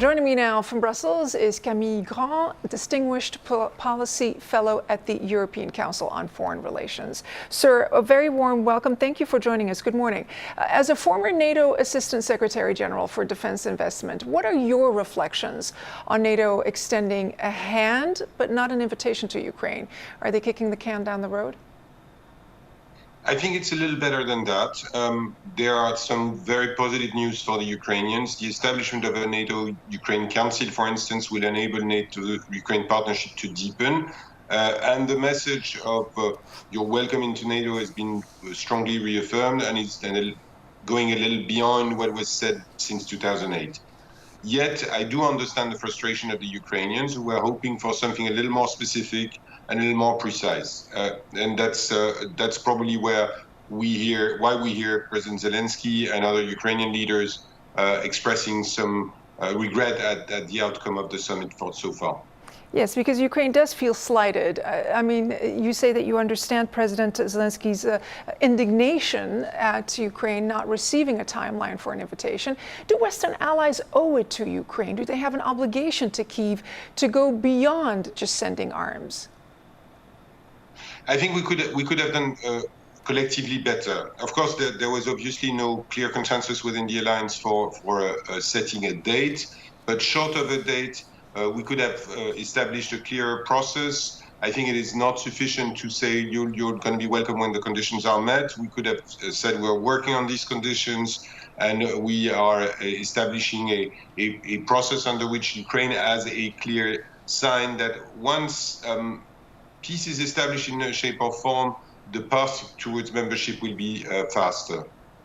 Joining me now from Brussels is Camille Grand, Distinguished Policy Fellow at the European Council on Foreign Relations. Sir, a very warm welcome. Thank you for joining us. Good morning. As a former NATO Assistant Secretary General for Defense Investment, what are your reflections on NATO extending a hand, but not an invitation to Ukraine? Are they kicking the can down the road? I think it's a little better than that. There are some very positive news for the Ukrainians. The establishment of a NATO-Ukraine Council, for instance, will enable NATO-Ukraine partnership to deepen. And the message of your welcome into NATO has been strongly reaffirmed, and it's going a little beyond what was said since 2008. Yet, I do understand the frustration of the Ukrainians who are hoping for something a little more specific and a little more precise. And that's probably why we hear President Zelensky and other Ukrainian leaders expressing some regret at the outcome of the summit so far. Yes, because Ukraine does feel slighted. I mean, you say that you understand President Zelensky's indignation at Ukraine not receiving a timeline for an invitation. Do Western allies owe it to Ukraine? Do they have an obligation to Kyiv to go beyond just sending arms? I think we could have done collectively better. Of course, there was obviously no clear consensus within the alliance for setting a date, but short of a date, we could have established a clear process. I think it is not sufficient to say you're going to be welcome when the conditions are met. We could have said we're working on these conditions and we are establishing a process under which Ukraine has a clear sign that once peace is established in a shape or form, the path towards membership will be faster.